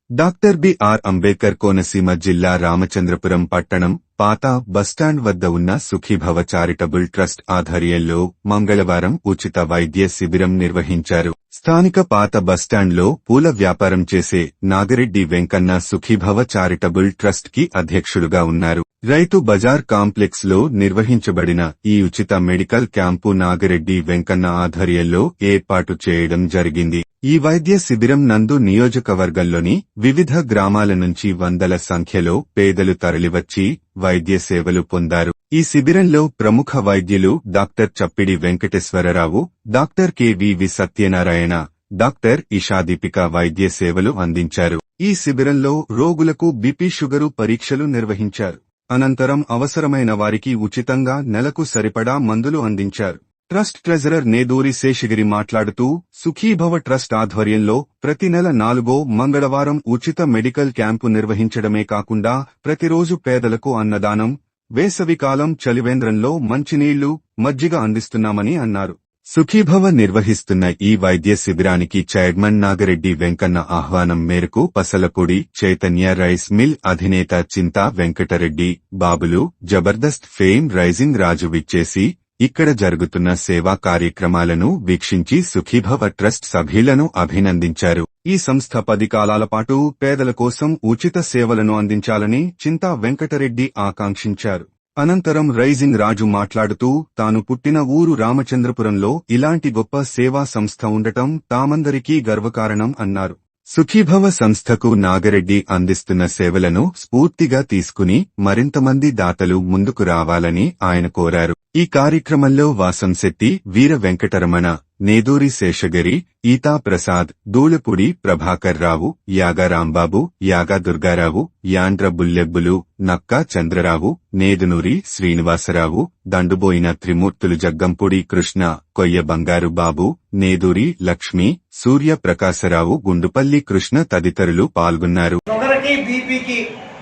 Doctor BR Ambedkar Konaseema జిల్లా రామచంద్రపురం పట్టణం పాత బస్టాండ్ వద్ద ఉన్న సుఖీభవ చారిటబుల్ ట్రస్ట్ ఆధ్వర్యంలో మంగళవారం ఉచిత వైద్య శిబిరం నిర్వహించారు. స్థానిక పాత బస్టాండ్లో పూల వ్యాపారం చేసే నాగిరెడ్డి వెంకన్న సుఖీభవ చారిటబుల్ ట్రస్ట్ కి అధ్యక్షుడుగా ఉన్నారు. రైతు బజార్ కాంప్లెక్స్ లో నిర్వహించబడిన ఈ ఉచిత మెడికల్ క్యాంపు నాగిరెడ్డి వెంకన్న ఆధ్వర్యంలో ఏర్పాటు చేయడం జరిగింది. ఈ వైద్య శిబిరం నందు నియోజకవర్గంలోని వివిధ గ్రామాల నుంచి వందల సంఖ్యలో పేదలు తరలివచ్చి వైద్య సేవలు పొందారు. ఈ శిబిరంలో ప్రముఖ వైద్యులు డాక్టర్ చప్పిడి వెంకటేశ్వరరావు, డాక్టర్ కెవివి సత్యనారాయణ, డాక్టర్ ఇషాదీపిక వైద్య సేవలు అందించారు. ఈ శిబిరంలో రోగులకు బీపీ షుగరు పరీక్షలు నిర్వహించారు. అనంతరం అవసరమైన వారికి ఉచితంగా నెలకు సరిపడా మందులు అందించారు. ట్రస్ట్ ట్రెజరర్ నేదూరి శేషగిరి మాట్లాడుతూ సుఖీభవ ట్రస్ట్ ఆధ్వర్యంలో ప్రతి నెల 4వ మంగళవారం ఉచిత మెడికల్ క్యాంపు నిర్వహించడమే కాకుండా ప్రతిరోజు పేదలకు అన్నదానం, వేసవికాలం చలివేంద్రంలో మంచినీళ్లు, మజ్జిగ అందిస్తున్నామని అన్నారు. సుఖీభవ నిర్వహిస్తున్న ఈ వైద్య శిబిరానికి చైర్మన్ నాగిరెడ్డి వెంకన్న ఆహ్వానం మేరకు పసలపూడి చైతన్య రైస్ మిల్ అధినేత చింతా వెంకటరెడ్డి బాబులు, జబర్దస్త్ ఫేమ్ రైజింగ్ రాజు విచ్చేసి ఇక్కడ జరుగుతున్న సేవా కార్యక్రమాలను వీక్షించి సుఖీభవ ట్రస్ట్ సభ్యులను అభినందించారు. ఈ సంస్థ 10 కాలాల పాటు పేదల కోసం ఉచిత సేవలను అందించాలని చింతా వెంకటరెడ్డి ఆకాంక్షించారు. అనంతరం రైజింగ్ రాజు మాట్లాడుతూ తాను పుట్టిన ఊరు రామచంద్రపురంలో ఇలాంటి గొప్ప సేవా సంస్థ ఉండటం తామందరికీ గర్వకారణం అన్నారు. సుఖీభవ సంస్థకు నాగిరెడ్డి అందిస్తున్న సేవలను స్ఫూర్తిగా తీసుకుని మరింతమంది దాతలు ముందుకు రావాలని ఆయన కోరారు. ఈ కార్యక్రమంలో వాసంశెట్టి వీర వెంకటరమణ, నేదూరి శేషగిరి, ఈతా ప్రసాద్, దూళపూడి ప్రభాకర్ రావు, యాగా రాంబాబు, యాగా దుర్గారావు, యాండ్ర బుల్లెబ్బులు, నక్కా చంద్రరావు, నేదునూరి శ్రీనివాసరావు, దండుబోయిన త్రిమూర్తులు జగ్గంపూడి కృష్ణ, కొయ్య బంగారు బాబు, నేదూరి లక్ష్మి, సూర్య ప్రకాశరావు, గుండుపల్లి కృష్ణ తదితరులు పాల్గొన్నారు.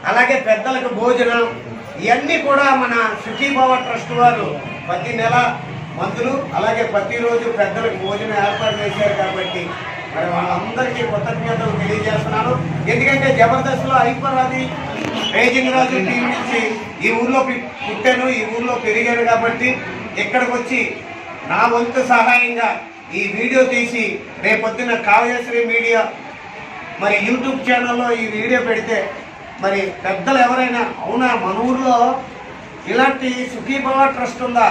అలాగే పెద్దలకు భోజనం ఇవన్నీ కూడా మన సుఖీభవ ట్రస్ట్ వారు ప్రతి నెల మందులు అలాగే ప్రతిరోజు పెద్దలకు భోజనం ఏర్పాటు చేశారు. కాబట్టి మరి వాళ్ళందరికీ కృతజ్ఞతలు తెలియజేస్తున్నాను. ఎందుకంటే జబర్దస్త్ లో అయిపోరాది రైజింగ్ రాజు టీం నుంచి ఈ ఊర్లో పుట్టాను, ఈ ఊర్లో పెరిగాను. కాబట్టి ఇక్కడికి వచ్చి నా వంతు సహాయంగా ఈ వీడియో తీసి రేపొద్దున కావ్యశ్రీ మీడియా మరి యూట్యూబ్ ఛానల్లో ఈ వీడియో పెడితే మరి పెద్దలు ఎవరైనా అవునా మన ఊర్లో ఇలాంటి సుఖీభవ ట్రస్ట్ ఉందా,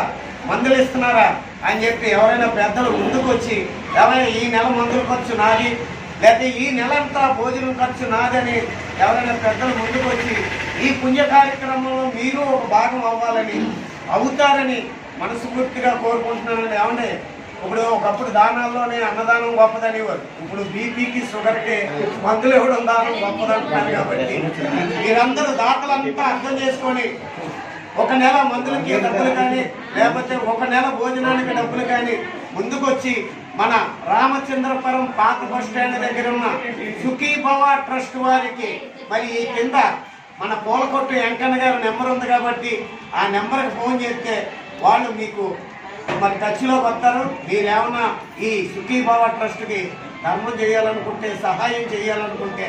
మందులు ఇస్తున్నారా అని చెప్పి ఎవరైనా పెద్దలు ముందుకు వచ్చి ఎవరైనా ఈ నెల మందుల ఖర్చు నాది లేకపోతే ఈ నెలంతా భోజనం ఖర్చు నాదని ఎవరైనా పెద్దలు ముందుకు వచ్చి ఈ పుణ్య కార్యక్రమంలో మీరు ఒక భాగం అవ్వాలని అవుతారని మనస్ఫూర్తిగా కోరుకుంటున్నానండి. ఏమంటే ఇప్పుడు ఒకప్పుడు దానాల్లోనే అన్నదానం గొప్పదనేవారు, ఇప్పుడు బీపీకి షుగర్కి మందులు ఇవ్వడం దానం గొప్పదంటున్నారు. కాబట్టి మీరందరూ దాతలంతా అర్థం చేసుకొని ఒక నెల మందులకి డబ్బులు కానీ లేకపోతే ఒక నెల భోజనానికి డబ్బులు కానీ ముందుకొచ్చి మన రామచంద్రపురం పాత బస్ స్టాండ్ దగ్గర ఉన్న సుఖీభవ ట్రస్ట్ వారికి మరి ఈ కింద మన పూలకొట్టు వెంకన్న గారి నెంబర్ ఉంది. కాబట్టి ఆ నెంబర్కి ఫోన్ చేస్తే వాళ్ళు మీకు మరి టచ్లోకి వస్తారు. మీరేమన్నా ఈ సుఖీభవ ట్రస్ట్కి ధర్మం చేయాలనుకుంటే, సహాయం చేయాలనుకుంటే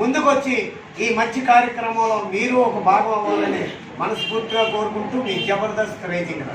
ముందుకొచ్చి ఈ మంచి కార్యక్రమంలో మీరు ఒక భాగం అవ్వాలని మనస్ఫూర్తిగా కోరుకుంటూ మీ జబర్దస్త్ రైజింగ్.